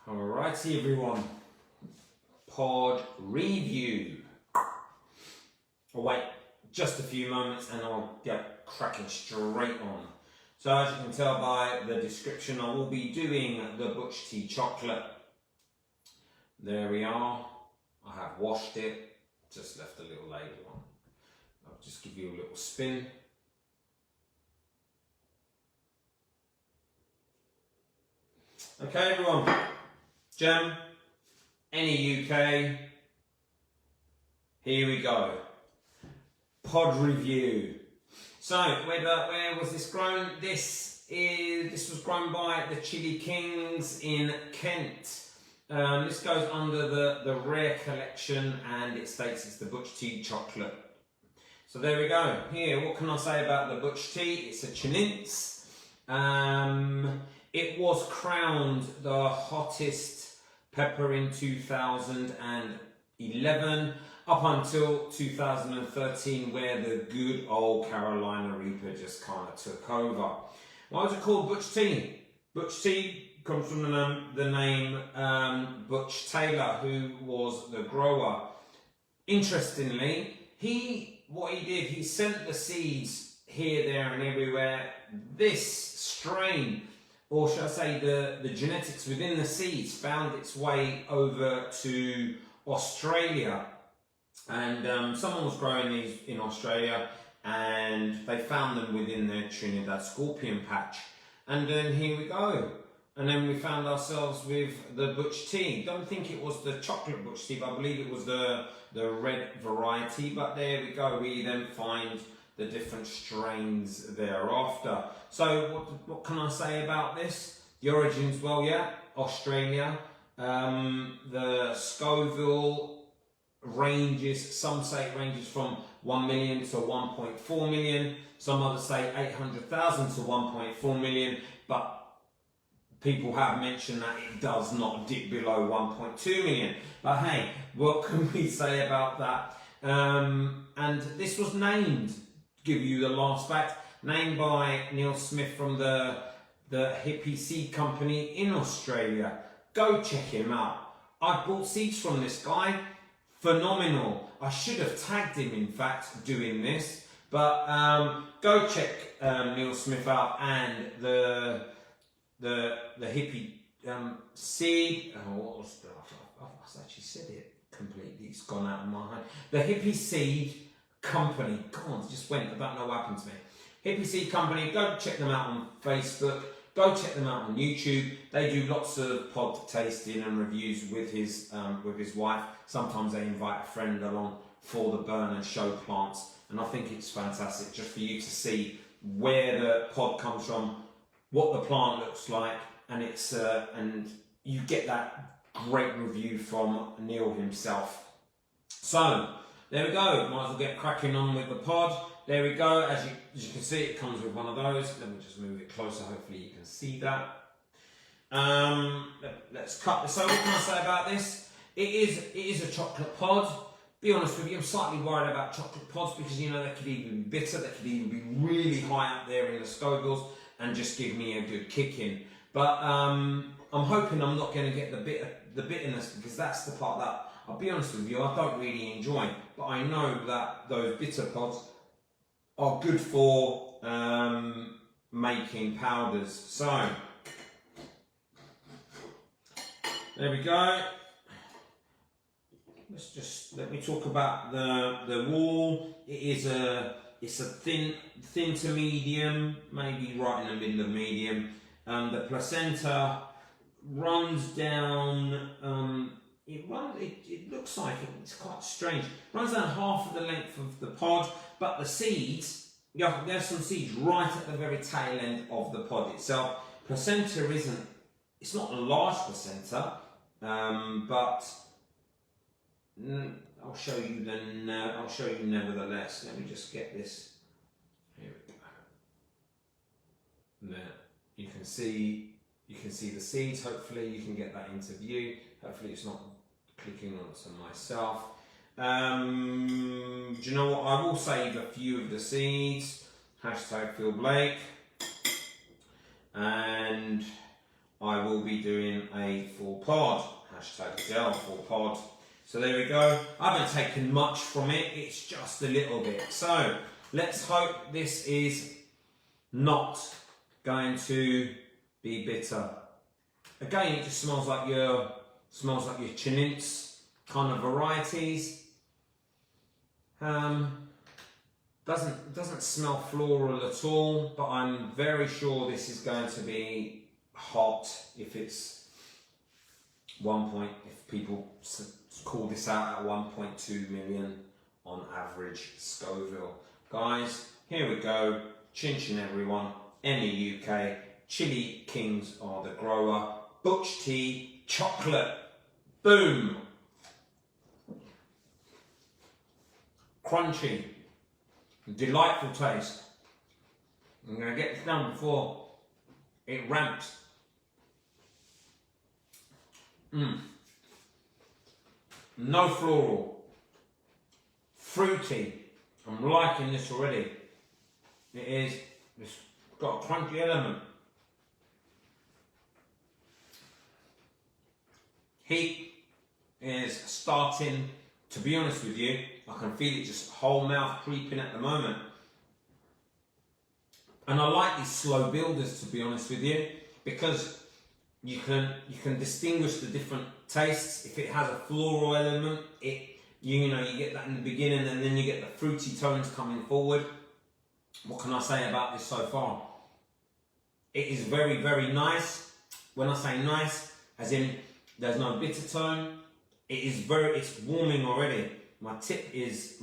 Alrighty everyone, pod review. Oh wait, just a few moments and I'll get cracking straight on. So as you can tell by the description, I will be doing the Butch T chocolate. There we are. I have washed it, just left a little label on. I'll just give you a little spin. Okay everyone, Cem, any UK, here we go. Pod review. So where was this grown? This was grown by the ChilliKings in Kent. This goes under the rare collection and it states it's the Butch T chocolate. So there we go. Here, what can I say about the Butch T? It's a Chilli-heads. It was crowned the hottest pepper in 2011 up until 2013 where the good old Carolina Reaper just kind of took over. Why was it called Butch T? Butch T comes from the name Butch Taylor, who was the grower. Interestingly, what he did, he sent the seeds here, there and everywhere. This strain, or should I say the genetics within the seeds, found its way over to Australia. And someone was growing these in Australia and they found them within their Trinidad scorpion patch. And then here we go. And then we found ourselves with the Butch T. Don't think it was the chocolate Butch T, but I believe it was the red variety. But there we go. We then find the different strains thereafter. So what can I say about this? The origins, well, yeah, Australia. The Scoville ranges, some say it ranges from 1 million to 1.4 million. Some others say 800,000 to 1.4 million. But people have mentioned that it does not dip below 1.2 million. But hey, what can we say about that? And this was named, give you the last fact, named by Neil Smith from the Hippie Seed Company in Australia. Go check him out. I bought seeds from this guy. Phenomenal. I should have tagged him, in fact, doing this. But go check Neil Smith out and the Hippie Seed. Oh, what was the? I've actually said it completely. It's gone out of my head. The Hippie Seed Company. God, it just went. I don't know what happened to me. Hippie Seed Company. Go check them out on Facebook. Go check them out on YouTube. They do lots of pod tasting and reviews with his wife. Sometimes they invite a friend along for the burn and show plants. And I think it's fantastic just for you to see where the pod comes from, what the plant looks like, and it's and you get that great review from Neil himself. So there we go. Might as well get cracking on with the pod. There we go. As you can see, it comes with one of those. Let me just move it closer. Hopefully you can see that. Let's cut this. So what can I say about this? It is a chocolate pod. Be honest with you, I'm slightly worried about chocolate pods because, you know, they could either be bitter, they could either be really high up there in the Scovilles and just give me a good kick in. But I'm hoping I'm not going to get the bitterness, because that's the part that, I'll be honest with you, I don't really enjoy. But I know that those bitter pods are good for making powders. So there we go. Let me talk about the wall. It's a thin to medium, maybe right in the middle of medium. The placenta runs down. It looks like it's quite strange. Runs down half of the length of the pod, but the seeds, yeah, there's some seeds right at the very tail end of the pod itself. Placenta it's not a large placenta, but I'll show you then. I'll show you nevertheless. Let me just get this. Here we go. There, you can see the seeds. Hopefully, you can get that into view. Hopefully, it's not clicking onto myself. Do you know what? I will save a few of the seeds. #PhilBlake. and I will be doing a full pod. #Adele full pod. So there we go. I haven't taken much from it, it's just a little bit. So let's hope this is not going to be bitter. Again, it just smells like your Chilli-heads kind of varieties. Doesn't smell floral at all, but I'm very sure this is going to be hot if it's if people call this out at 1.2 million on average Scoville. Guys, here we go. Chin chin everyone. In the UK, ChilliKings are the grower. Butch T, chocolate. Boom. Crunchy. Delightful taste. I'm going to get this done before it ramps. No floral. Fruity. I'm liking this already. It's got a crunchy element. Heat is starting, to be honest with you, I can feel it just whole mouth creeping at the moment. And I like these slow builders, to be honest with you, because you can distinguish the different tastes. If it has a floral element, you get that in the beginning, and then you get the fruity tones coming forward. What can I say about this so far? It is very, very nice. When I say nice, as in there's no bitter tone. It's warming already. My tip is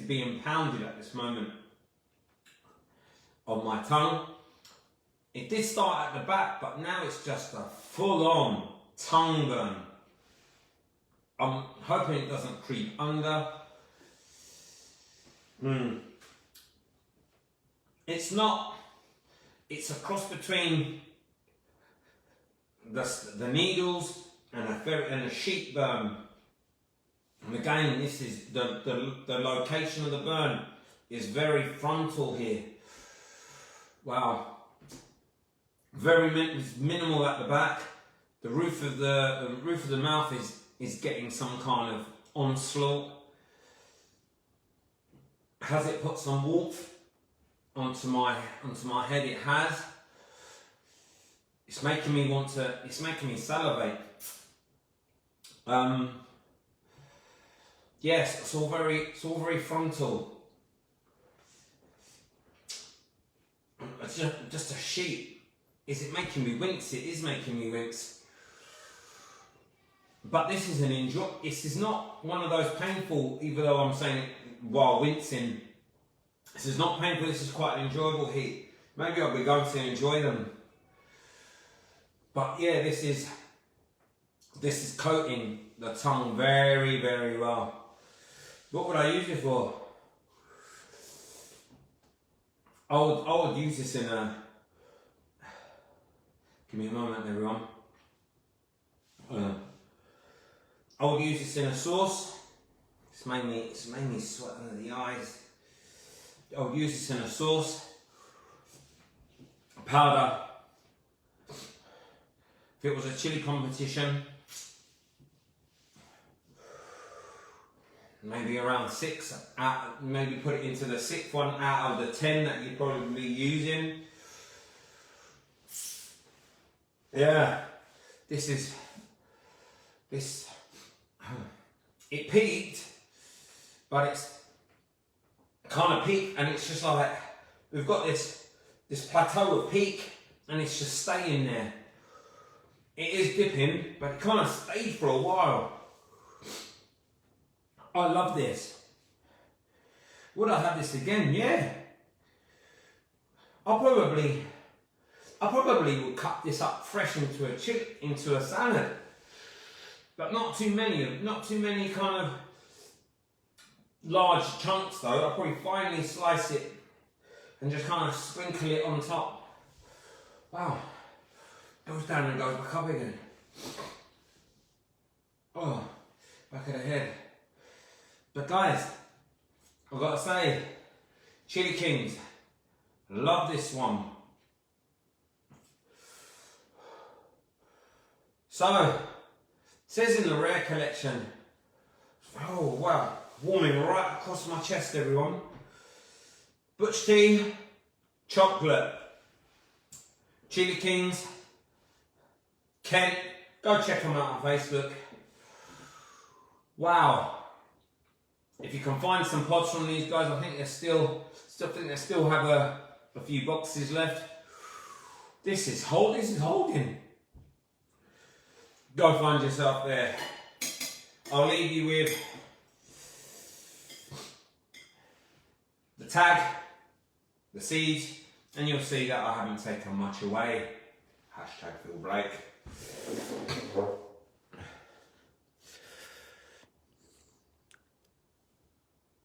being pounded at this moment on my tongue. It did start at the back, but now it's just a full-on tongue burn. I'm hoping it doesn't creep under. It's a cross between the needles and a sheep burn. And again, this is the location of the burn is very frontal here. Wow. Very minimal at the back. The roof of the mouth is getting some kind of onslaught. Has it put some warmth onto my head? It has. It's making me salivate. Yes, it's all very frontal. It's just a sheep. Is it making me wince? It is making me wince. But this is this is not one of those painful, even though I'm saying it while wincing. This is not painful, this is quite an enjoyable heat. Maybe I'll be going to enjoy them. But yeah, this is coating the tongue very, very well. What would I use it for? I would use this in a... Give me a moment, everyone. I would use this in a sauce. It's made me sweat under the eyes. I would use this in a sauce. Powder. If it was a chili competition, maybe around 6. Maybe put it into the 6th one out of the 10 that you'd probably be using. Yeah, it peaked, but it's kind of peaked, and it's just like we've got this plateau of peak, and it's just staying there. It is dipping, but it kind of stayed for a while. I love this. Would I have this again? Yeah. I probably would cut this up fresh into a salad, but not too many kind of large chunks though. I'll probably finally slice it and just kind of sprinkle it on top. Wow, goes down and goes back up again. Oh, back of the head. But guys, I've got to say, ChilliKings, love this one. So, it says in the rare collection, oh wow, warming right across my chest, everyone. Butch T, chocolate, ChilliKings, Kent. Go check them out on Facebook. Wow. If you can find some pods from these guys, I think they still have a few boxes left. This is holding. Go find yourself there. I'll leave you with the tag, the seeds, and you'll see that I haven't taken much away. #PhilBlake.